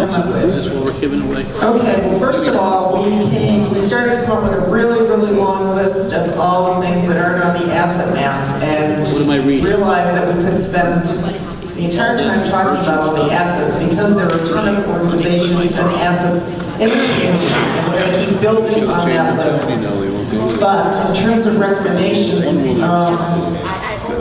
Is this what we're giving away? Okay, well, first of all, we started to come up with a really, really long list of all the things that aren't on the asset map, and What am I reading? realized that we could spend the entire time talking about all the assets, because there are a ton of organizations and assets in the community, and we're going to keep building on that list. But in terms of recommendations,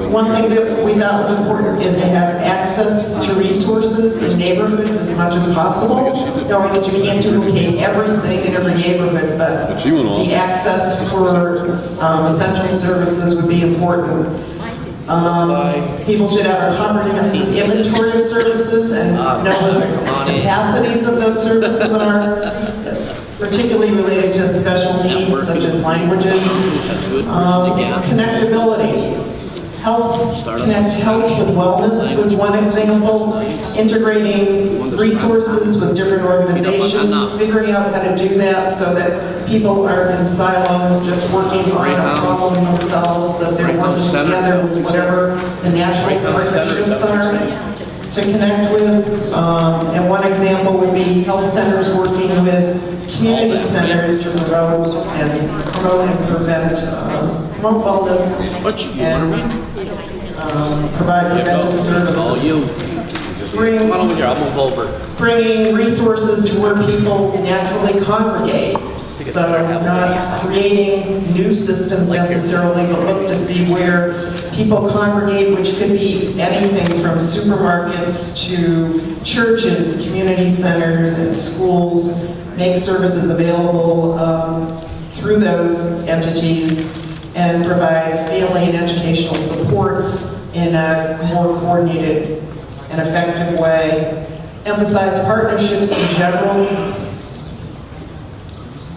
one thing that we thought was important is to have access to resources in neighborhoods as much as possible, knowing that you can't duplicate everything in every neighborhood, but the access for essential services would be important. People should have a comprehensive inventory of services and know what the capacities of those services are, particularly related to special needs such as languages. Connectability. Connect health with wellness was one example. Integrating resources with different organizations, figuring out how to do that so that people aren't in silos just working on a problem themselves, that they're working together with whatever the natural partnerships are to connect with. And one example would be health centers working with community centers to promote and prevent wellness and provide preventive services. Come on over here, I'll move over. Bringing resources to where people naturally congregate. So not creating new systems necessarily, but look to see where people congregate, which could be anything from supermarkets to churches, community centers, and schools. Make services available through those entities and provide family and educational supports in a more coordinated and effective way. Emphasize partnerships in general,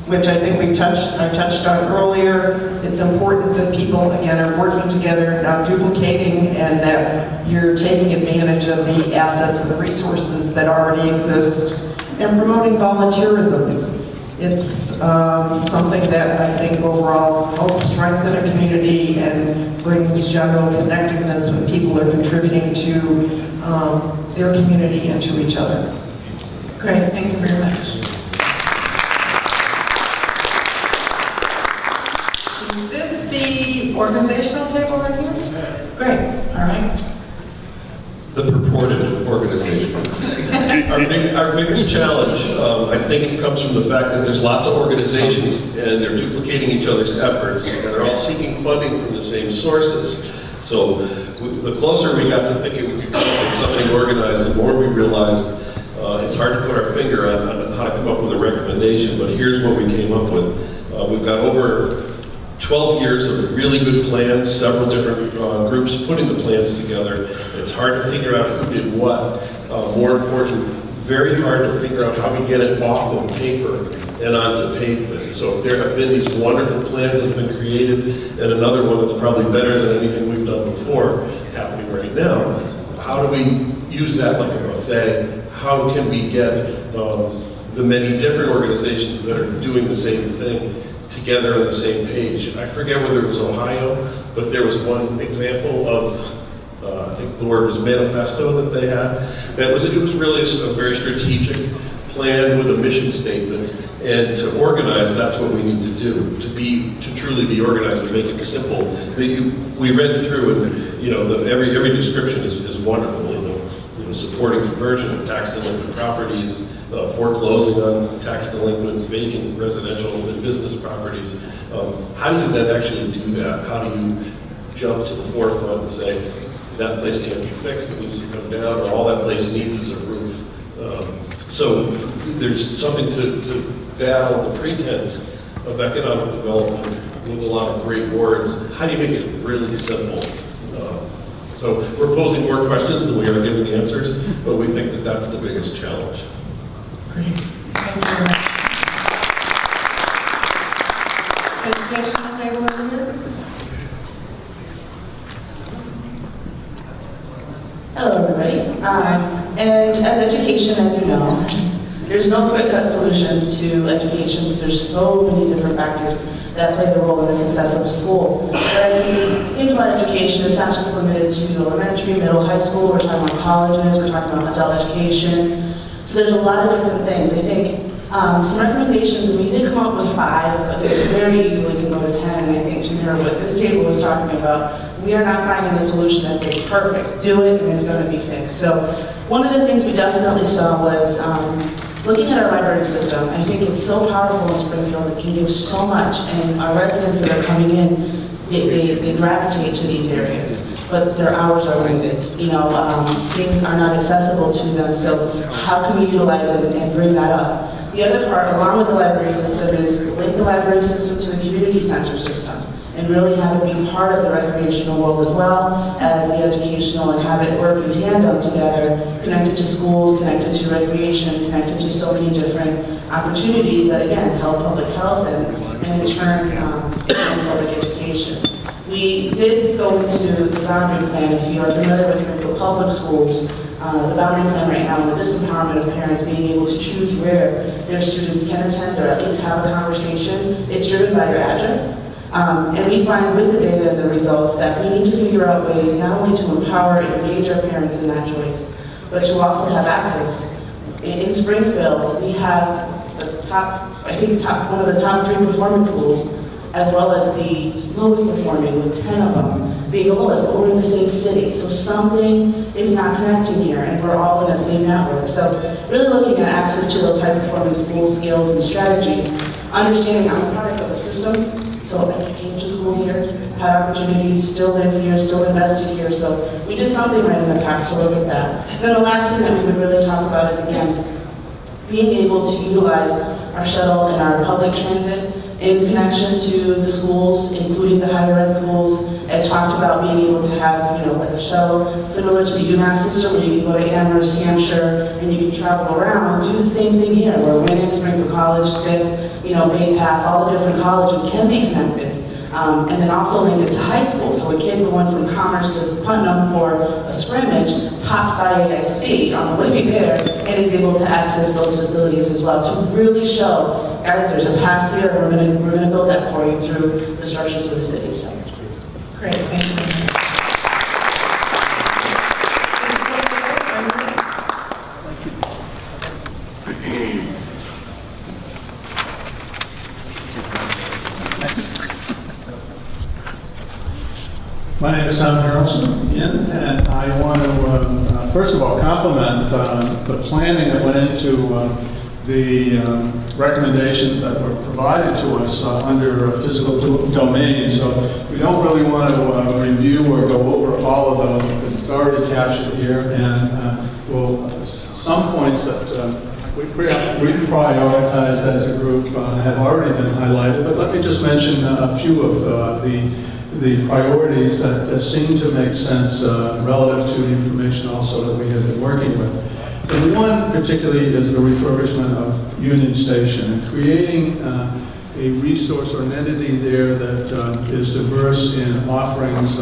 which I think I touched on earlier. It's important that people, again, are working together, not duplicating, and that you're taking advantage of the assets and the resources that already exist. And promoting volunteerism. It's something that I think overall helps strengthen a community and brings general connectedness when people are contributing to their community and to each other. Great, thank you very much. Is this the organizational table right here? Great, all right. The purported organization. Our biggest challenge, I think, comes from the fact that there's lots of organizations and they're duplicating each other's efforts and they're all seeking funding from the same sources. So the closer we got to thinking we could come up with something organized, the more we realized it's hard to put our finger on how to come up with a recommendation, but here's what we came up with. We've got over 12 years of really good plans, several different groups putting the plans together. It's hard to figure out who did what. More important, very hard to figure out how we get it off of paper and onto pavement. So if there have been these wonderful plans that have been created, and another one that's probably better than anything we've done before happening right now, how do we use that like a buffet? How can we get the many different organizations that are doing the same thing together on the same page? I forget whether it was Ohio, but there was one example of, I think the word was manifesto that they had. It was really a very strategic plan with a mission statement. And to organize, that's what we need to do. To truly be organized and make it simple. We read through and every description is wonderful. Supporting conversion of tax delinquent properties, foreclosing on tax delinquent vacant residential and business properties. How do you then actually do that? How do you jump to the forefront and say, that place can't be fixed, it needs to come down, or all that place needs is a roof? So there's something to battle the pretense of economic development with a lot of great words. How do you make it really simple? So we're posing more questions than we are giving answers, but we think that that's the biggest challenge. Great. Thank you very much. Educational table over here. Hello, everybody. And as education, as you know, there's no quick-cut solution to education because there's so many different factors that play the role in the success of a school. But as we think about education, it's not just limited to elementary, middle, high school. We're talking about colleges, we're talking about adult education. So there's a lot of different things. I think some recommendations, we did come up with 5, but they very easily can go to 10. And I think to mirror what this table was talking about, we are not finding a solution that says perfect, do it, and it's going to be fixed. So one of the things we definitely saw was looking at our library system. I think it's so powerful in Springfield, it can give so much, and our residents that are coming in, they gravitate to these areas, but their hours are limited. Things are not accessible to them, so how can we utilize it and bring that up? The other part, along with the library system, is link the library system to the community center system, and really have it be part of the recreational world as well as the educational, and have it work in tandem together, connected to schools, connected to recreation, connected to so many different opportunities that, again, help public health and in turn, enhance public education. We did go into the boundary plan. If you are familiar with Springfield Public Schools, the boundary plan right now, the disempowerment of parents being able to choose where their students can attend or at least have a conversation, it's driven by your address. And we find with the data and the results that we need to figure out ways not only to empower and engage our parents in that choice, but to also have access. In Springfield, we have the one of the top 3 performance schools, as well as the lowest performing, with 10 of them being the lowest, but we're in the same city. So something is not connecting here, and we're all in the same network. So really looking at access to those high-performing school skills and strategies, understanding I'm a product of the system, so I came to school here, had opportunities, still live here, still invested here, so we did something right in the past to look at that. And then the last thing that we would really talk about is, again, being able to utilize our shuttle and our public transit in connection to the schools, including the higher ed schools, and talked about being able to have, like a shuttle similar to the UMass system, where you can go to Amherst, Hampshire, and you can travel around. Do the same thing here, where Winnick, Springfield College, Stiff, Bay Path, all the different colleges can be connected. And then also link it to high school, so a kid going from Commerce to Putnam for a scrimmage pops by AIC on the way there and is able to access those facilities as well, to really show, guys, there's a path here, and we're gonna build that for you through the structures of the city. So, Great, thank you. My name is Tom Harrelson again, and I want to, first of all, compliment the planning that went into the recommendations that were provided to us under physical domain. So we don't really want to review or go over all of those because it's already captured here, and some points that we prioritized as a group have already been highlighted, but let me just mention a few of the priorities that seem to make sense relative to the information also that we have been working with. And one particularly is the refurbishment of Union Station and creating a resource or an entity there that is diverse in offerings,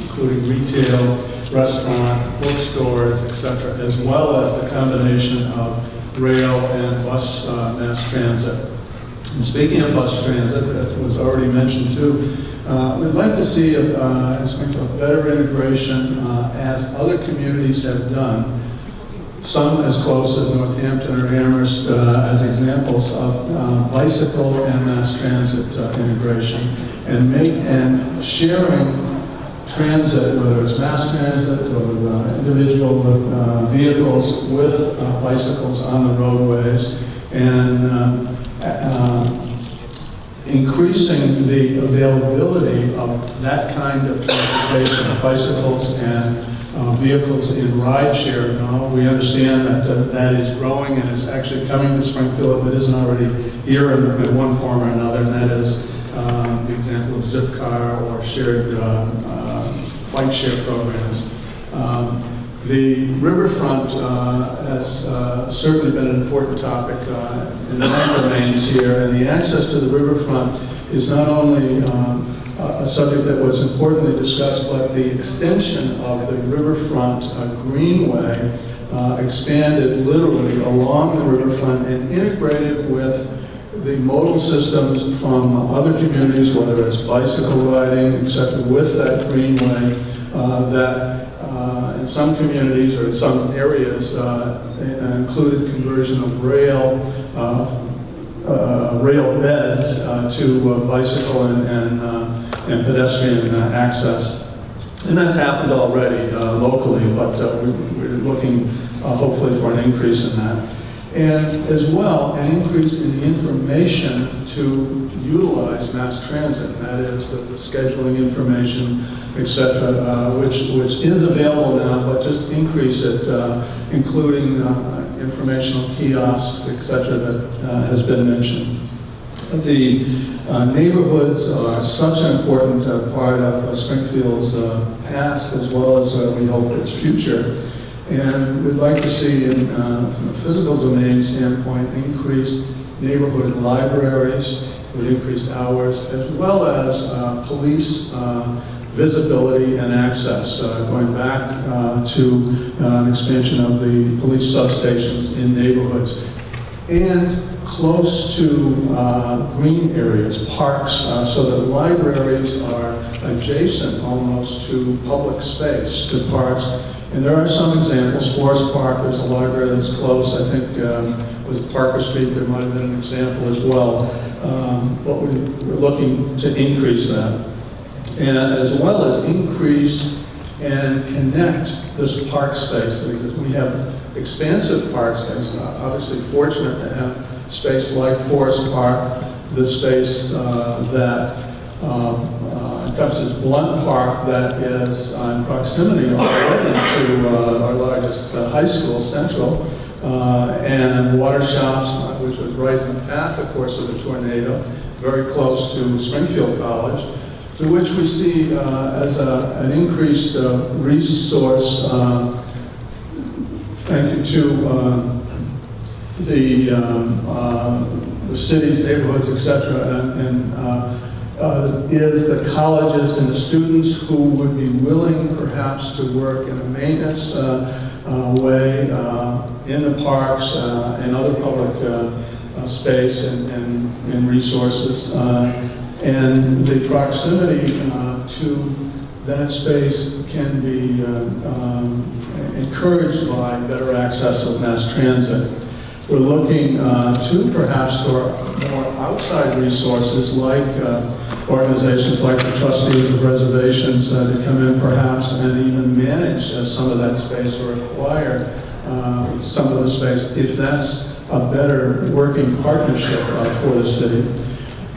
including retail, restaurant, bookstores, etc., as well as the combination of rail and bus mass transit. And speaking of bus transit, that was already mentioned too, we'd like to see a better integration as other communities have done, some as close as Northampton or Amherst as examples of bicycle and mass transit integration, and sharing transit, whether it's mass transit or individual vehicles with bicycles on the roadways, and increasing the availability of that kind of transportation, of bicycles and vehicles in rideshare. Now, we understand that that is growing and it's actually coming to Springfield, but isn't already here in one form or another, and that is the example of Zipcar or shared bike share programs. The riverfront has certainly been an important topic in my domains here, and the access to the riverfront is not only a subject that was importantly discussed, but the extension of the riverfront greenway expanded literally along the riverfront and integrated with the modal systems from other communities, whether it's bicycle riding, etc., with that greenway that in some communities or in some areas included conversion of rail beds to bicycle and pedestrian access. And that's happened already locally, but we're looking hopefully for an increase in that. And as well, an increase in the information to utilize mass transit, that is the scheduling information, etc., which is available now, but just increase it, including informational kiosks, etc., that has been mentioned. The neighborhoods are such an important part of Springfield's past as well as we hope its future. And we'd like to see, from a physical domain standpoint, increased neighborhood libraries with increased hours, as well as police visibility and access, going back to an expansion of the police substations in neighborhoods. And close to green areas, parks, so that libraries are adjacent almost to public space, to parks. And there are some examples. Forest Park, there's a library that's close. I think was Parker Street, there might have been an example as well. But we're looking to increase that. And as well as increase and connect this park space. We have expansive park space, obviously fortunate to have space like Forest Park, the space that encompasses Blunt Park that is in proximity already to our largest high school, Central, and Water Shops, which was right in the path, of course, of the tornado, very close to Springfield College, to which we see as an increased resource, thank you to the cities, neighborhoods, etc., and is the colleges and the students who would be willing perhaps to work in a maintenance way in the parks and other public space and resources. And the proximity to that space can be encouraged by better access of mass transit. We're looking to perhaps for more outside resources like organizations like the trustees of reservations to come in perhaps and even manage some of that space or acquire some of the space if that's a better working partnership for the city.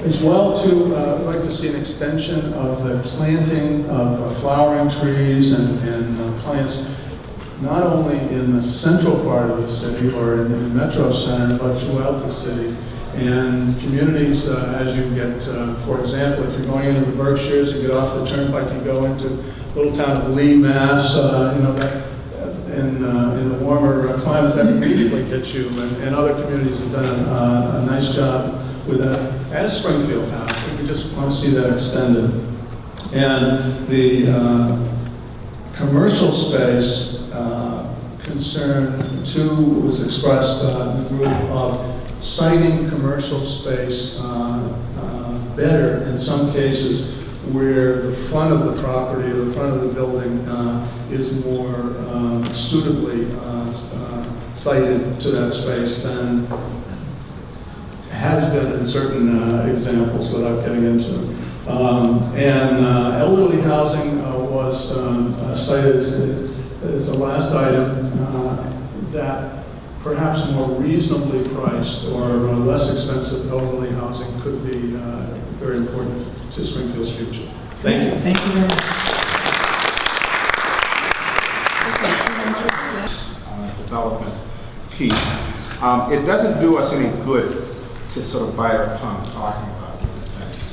As well, too, I'd like to see an extension of the planting of flowering trees and plants, not only in the central part of the city or in the Metro Center, but throughout the city. And communities, as you get, for example, if you're going into the Berkshires, you get off the turnpike, you go into little town of Lee, Mass, that, in the warmer climates, that immediately gets you, and other communities have done a nice job with that, as Springfield has. We just want to see that extended. And the commercial space concern, too, was expressed in the group of siting commercial space better in some cases where the front of the property or the front of the building is more suitably sited to that space than has been in certain examples without getting into them. And elderly housing was cited as the last item that perhaps more reasonably priced or less expensive elderly housing could be very important to Springfield's future. Thank you. Thank you very much. Development piece. It doesn't do us any good to sort of bite our tongue talking about these things.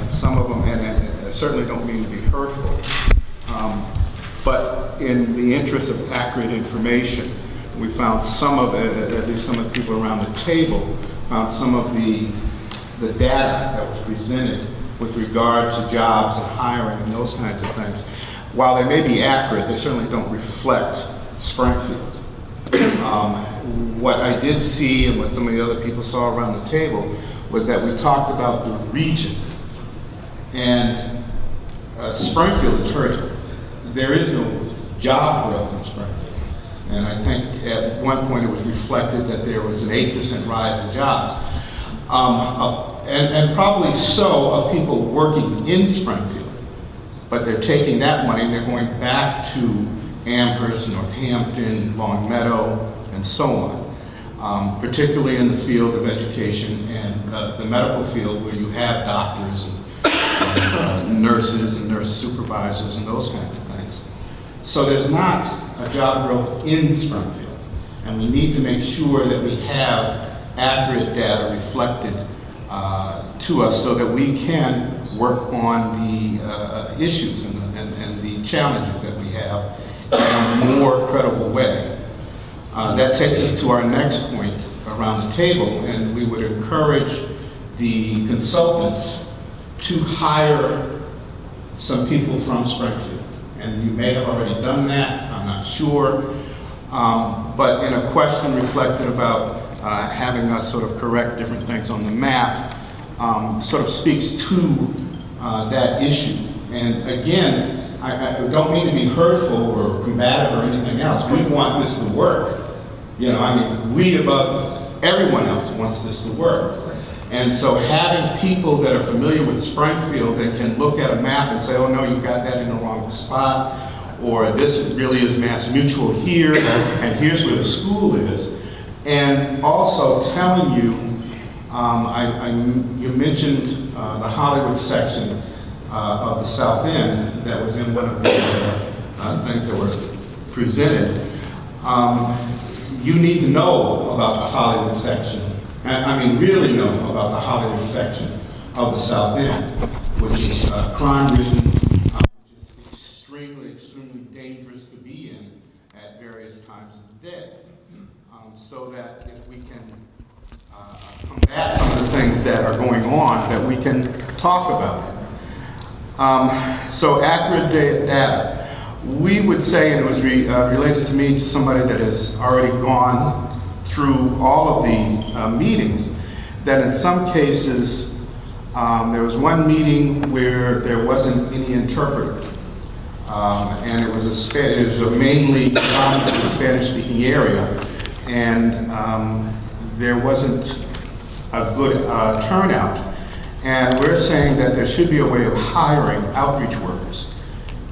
And some of them, and certainly don't mean to be hurtful, but in the interest of accurate information, we found some of it, at least some of the people around the table, found some of the data that was presented with regard to jobs and hiring and those kinds of things. While they may be accurate, they certainly don't reflect Springfield. What I did see and what some of the other people saw around the table was that we talked about the region. And Springfield is hurting. There is no job growth in Springfield. And I think at one point it was reflected that there was an 8% rise in jobs. And probably so of people working in Springfield. But they're taking that money and they're going back to Amherst, Northampton, Long Meadow, and so on. Particularly in the field of education and the medical field where you have doctors and nurses and nurse supervisors and those kinds of things. So there's not a job growth in Springfield, and we need to make sure that we have accurate data reflected to us so that we can work on the issues and the challenges that we have in a more credible way. That takes us to our next point around the table, and we would encourage the consultants to hire some people from Springfield. And you may have already done that, I'm not sure. But in a question reflected about having us sort of correct different things on the map, sort of speaks to that issue. And again, I don't mean to be hurtful or combative or anything else. We want this to work. You know, I mean, we above everyone else wants this to work. And so having people that are familiar with Springfield that can look at a map and say, oh no, you got that in the wrong spot, or this really is Mass Mutual here, and here's where the school is. And also telling you, you mentioned the Hollywood section of the South End that was in one of the things that were presented. You need to know about the Hollywood section. I mean, really know about the Hollywood section of the South End, which is crime-ridden, which is extremely dangerous to be in at various times of the day. So that if we can combat some of the things that are going on, that we can talk about it. So accurate data. We would say, and it was related to me to somebody that has already gone through all of the meetings, that in some cases, there was one meeting where there wasn't any interpreter. And it was a mainly Spanish-speaking area, and there wasn't a good turnout. And we're saying that there should be a way of hiring outreach workers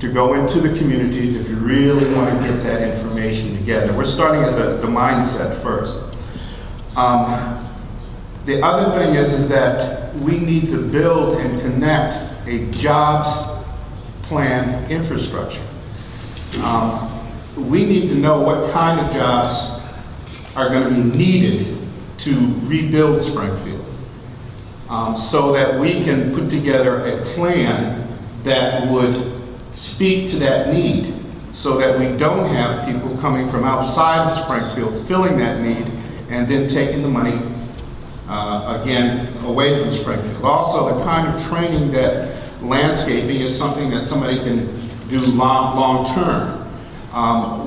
to go into the communities if you really want to get that information together. We're starting at the mindset first. The other thing is that we need to build and connect a jobs plan infrastructure. We need to know what kind of jobs are going to be needed to rebuild Springfield, so that we can put together a plan that would speak to that need, so that we don't have people coming from outside of Springfield filling that need and then taking the money again away from Springfield. Also, the kind of training that landscaping is something that somebody can do long term.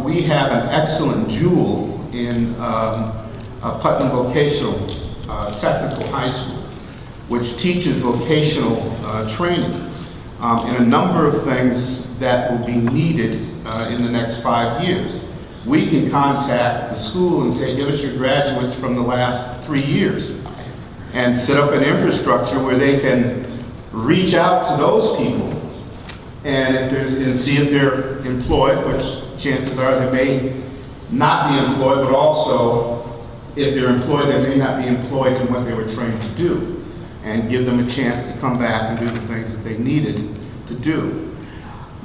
We have an excellent jewel in Putnam Vocational Technical High School, which teaches vocational training in a number of things that will be needed in the next 5 years. We can contact the school and say, give us your graduates from the last 3 years, and set up an infrastructure where they can reach out to those people and see if they're employed, which chances are they may not be employed, but also if they're employed, they may not be employed in what they were trained to do, and give them a chance to come back and do the things that they needed to do.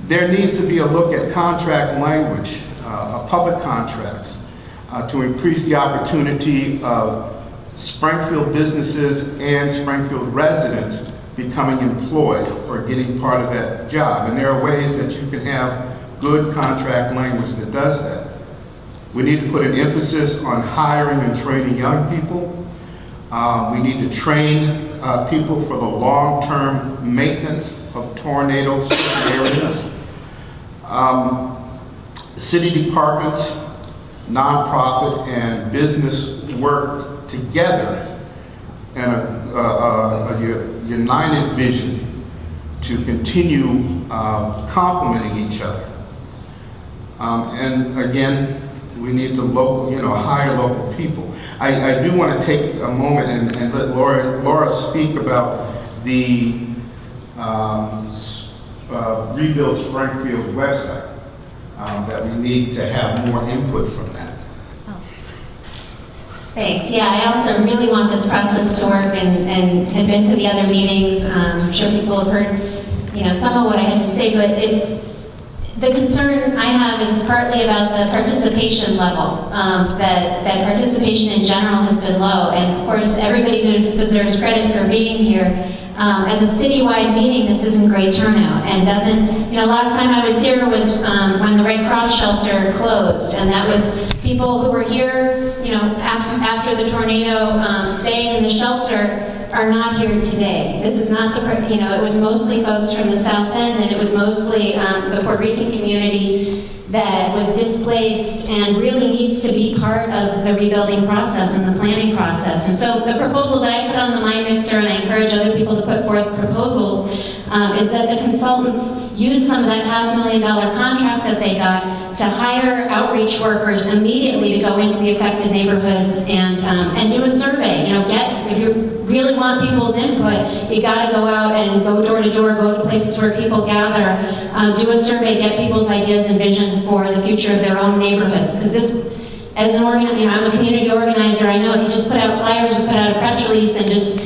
There needs to be a look at contract language, public contracts, to increase the opportunity of Springfield businesses and Springfield residents becoming employed or getting part of that job. And there are ways that you can have good contract language that does that. We need to put an emphasis on hiring and training young people. We need to train people for the long-term maintenance of tornado areas. City departments, nonprofit, and business work together in a united vision to continue complementing each other. And again, we need to hire local people. I do want to take a moment and let Laura speak about the Rebuild Springfield website, that we need to have more input from that. Thanks. Yeah, I also really want this process to work and have been to the other meetings. I'm sure people have heard, some of what I had to say, but the concern I have is partly about the participation level, that participation in general has been low, and of course everybody deserves credit for being here. As a citywide meeting, this isn't great turnout, and last time I was here was when the Red Cross shelter closed, and that was people who were here, after the tornado, staying in the shelter are not here today. This is not it was mostly folks from the South End, and it was mostly the Puerto Rican community that was displaced and really needs to be part of the rebuilding process and the planning process. And so the proposal that I put on the mind mixer, and I encourage other people to put forth proposals, is that the consultants use some of that $500,000 contract that they got to hire outreach workers immediately to go into the affected neighborhoods and do a survey. If you really want people's input, you got to go out and go door to door, go to places where people gather, do a survey, get people's ideas and vision for the future of their own neighborhoods. Because this, as an I'm a community organizer. I know if you just put out flyers or put out a press release and just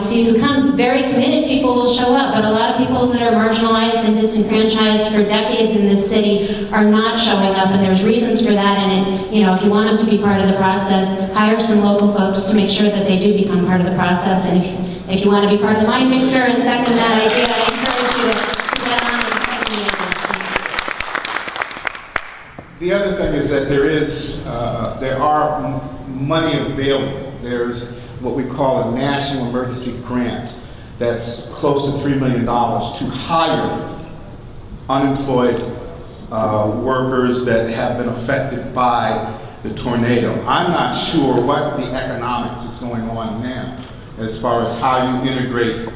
see who comes, very committed people will show up. But a lot of people that are marginalized and disenfranchised for decades in this city are not showing up, and there's reasons for that. And if you want them to be part of the process, hire some local folks to make sure that they do become part of the process. And if you want to be part of the mind mixer and second that idea, I encourage you to get on and second the effort. The other thing is that there are money available. There's what we call a national emergency grant that's close to $3 million to hire unemployed workers that have been affected by the tornado. I'm not sure what the economics is going on now as far as how you integrate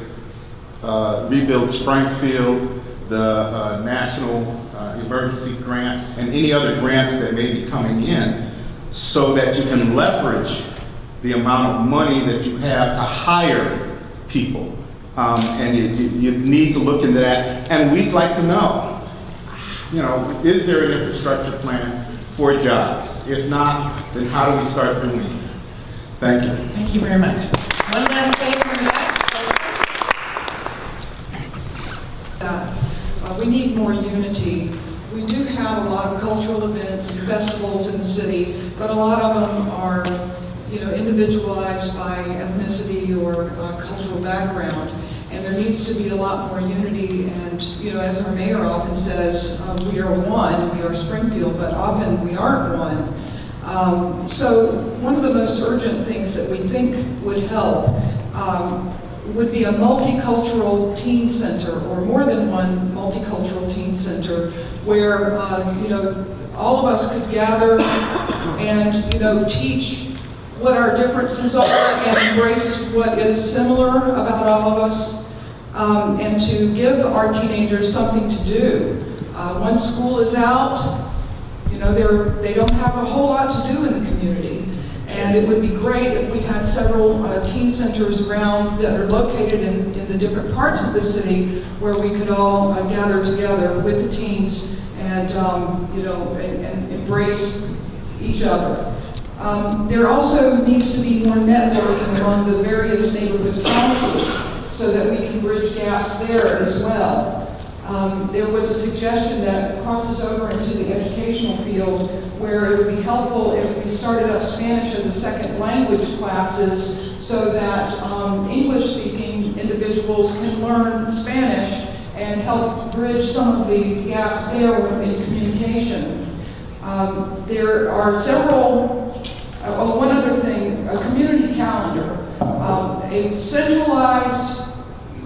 Rebuild Springfield, the national emergency grant, and any other grants that may be coming in, so that you can leverage the amount of money that you have to hire people. And you need to look into that. And we'd like to know, is there an infrastructure plan for jobs? If not, then how do we start doing it? Thank you. Thank you very much. One last statement from the back. We need more unity. We do have a lot of cultural events and festivals in the city, but a lot of them are, individualized by ethnicity or cultural background. And there needs to be a lot more unity. And, as our mayor often says, we are one, we are Springfield, but often we aren't one. So one of the most urgent things that we think would help would be a multicultural teen center, or more than one multicultural teen center, where all of us could gather and teach what our differences are and embrace what is similar about all of us, and to give our teenagers something to do. Once school is out, they don't have a whole lot to do in the community. And it would be great if we had several teen centers around that are located in the different parts of the city, where we could all gather together with the teens and and embrace each other. There also needs to be more networking among the various neighborhood councils so that we can bridge gaps there as well. There was a suggestion that crosses over into the educational field, where it would be helpful if we started up Spanish as a second language classes, so that English-speaking individuals can learn Spanish and help bridge some of the gaps there in communication. There are several, one other thing, a community calendar, a centralized,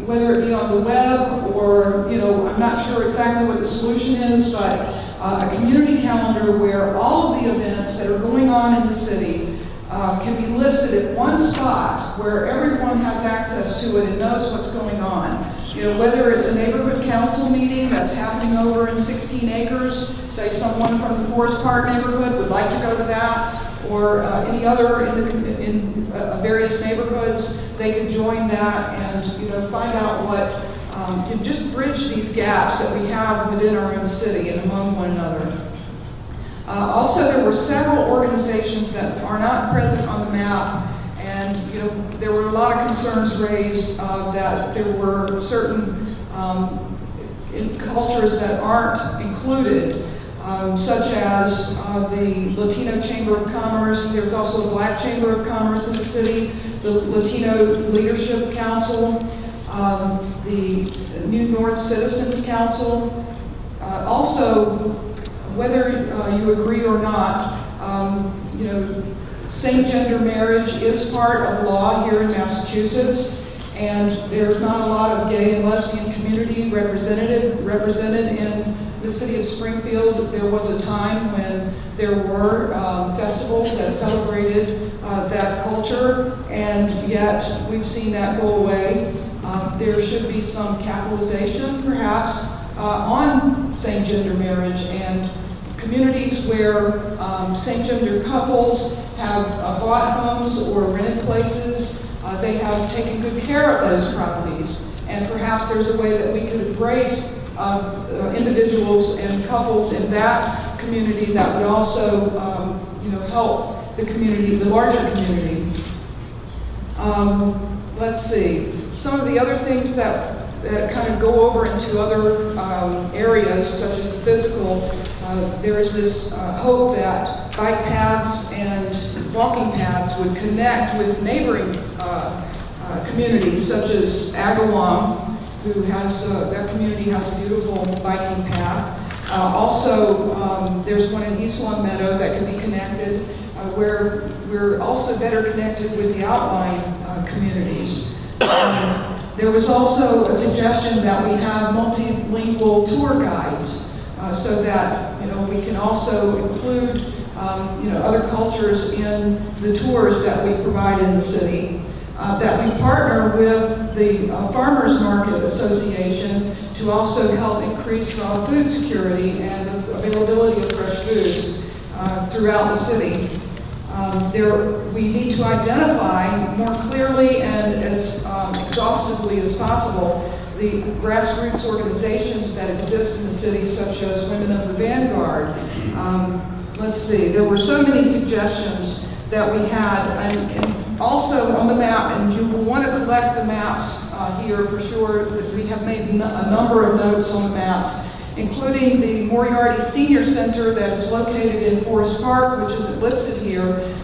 whether it be on the web or, I'm not sure exactly what the solution is, but a community calendar where all of the events that are going on in the city can be listed at one spot where everyone has access to it and knows what's going on. You know, whether it's a neighborhood council meeting that's happening over in 16 acres, say someone from the Forest Park neighborhood would like to go to that, or any other in various neighborhoods, they can join that and, you know, find out what, and just bridge these gaps that we have within our own city and among one another. Also, there were several organizations that are not present on the map, and you know there were a lot of concerns raised that there were certain cultures that aren't included, such as the Latino Chamber of Commerce. There's also a Black Chamber of Commerce in the city, the Latino Leadership Council, the New North Citizens Council. Also, whether you agree or not, you know, same-gender marriage is part of law here in Massachusetts, and there's not a lot of gay and lesbian community represented in the city of Springfield. There was a time when there were festivals that celebrated that culture, and yet we've seen that go away. There should be some capitalization, perhaps, on same-gender marriage, and communities where same-gender couples have bought homes or rented places, they have taken good care of those properties. And perhaps there's a way that we could embrace individuals and couples in that community that would also you know, help the community, the larger community. Let's see. Some of the other things that kind of go over into other areas, such as the physical, there is this hope that bike paths and walking paths would connect with neighboring communities, such as Agawam, who has, that community has a beautiful biking path. Also, there's one in East Long Meadow that can be connected, where we're also better connected with the outlying communities. There was also a suggestion that we have multilingual tour guides, so that you know we can also include you know other cultures in the tours that we provide in the city. That we partner with the Farmers Market Association to also help increase food security and the availability of fresh foods throughout the city. We need to identify more clearly and as exhaustively as possible the grassroots organizations that exist in the city, such as Women of the Vanguard. Let's see, there were so many suggestions that we had, and also on the map, and you will want to collect the maps here for sure. We have made a number of notes on the maps, including the Moriarty Senior Center that is located in Forest Park, which is listed here.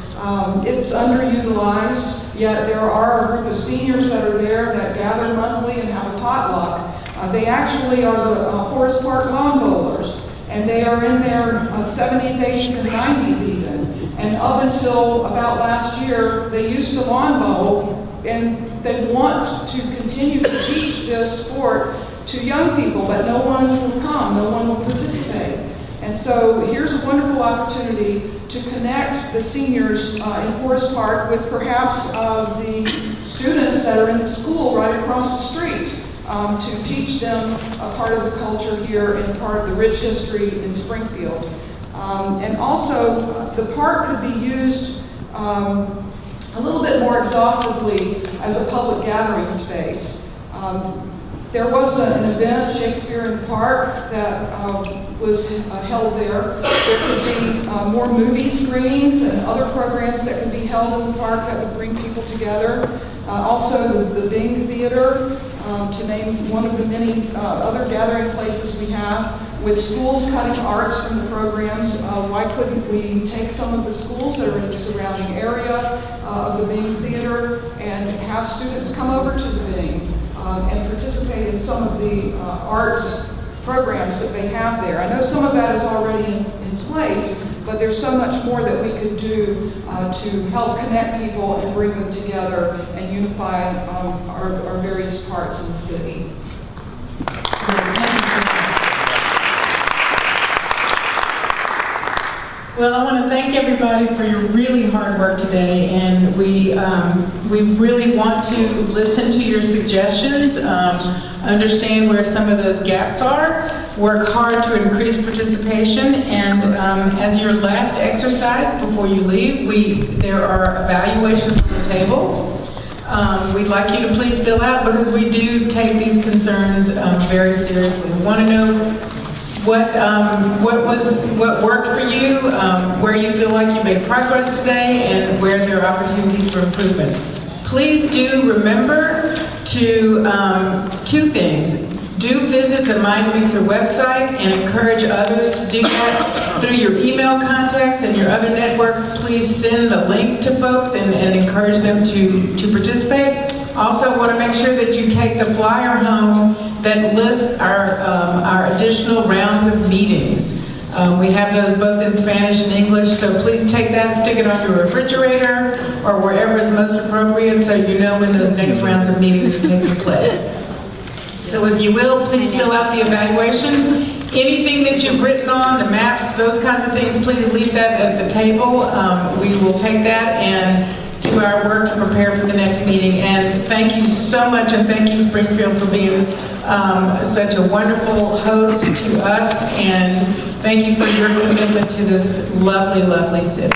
It's underutilized, yet there are a group of seniors that are there that gather monthly and have a potluck. They actually are the Forest Park lawn bowlers, and they are in their 70s, 80s, and 90s even. And up until about last year, they used to lawn bowl, and they want to continue to teach this sport to young people, but no one will come, no one will participate. And so here's a wonderful opportunity to connect the seniors in Forest Park with perhaps the students that are in the school right across the street, to teach them a part of the culture here and part of the rich history in Springfield. And also, the park could be used a little bit more exhaustively as a public gathering space. There was an event, Shakespeare in the Park, that was held there. There could be more movie screenings and other programs that could be held in the park that would bring people together. Also, the Bing Theater, to name one of the many other gathering places we have. With schools cutting arts from the programs, why couldn't we take some of the schools that are in the surrounding area of the Bing Theater and have students come over to the Bing and participate in some of the arts programs that they have there. I know some of that is already in place, but there's so much more that we could do to help connect people and bring them together and unify our various parts of the city. Well, I want to thank everybody for your really hard work today, and we really want to listen to your suggestions, understand where some of those gaps are, work hard to increase participation, and as your last exercise before you leave, there are evaluations on the table. We'd like you to please fill out, because we do take these concerns very seriously. We want to know what worked for you, where you feel like you made progress today, and where there are opportunities for improvement. Please do remember to two things. Do visit the MindMixer website and encourage others to do that through your email contacts and your other networks. Please send the link to folks and encourage them to participate. Also, want to make sure that you take the flyer home that lists our additional rounds of meetings. We have those both in Spanish and English, so please take that, stick it on your refrigerator or wherever is most appropriate, so you know when those next rounds of meetings are taking place. So if you will, please fill out the evaluation. Anything that you've written on, the maps, those kinds of things, please leave that at the table. We will take that and do our work to prepare for the next meeting. And thank you so much, and thank you, Springfield, for being such a wonderful host to us, and thank you for your commitment to this lovely, lovely city.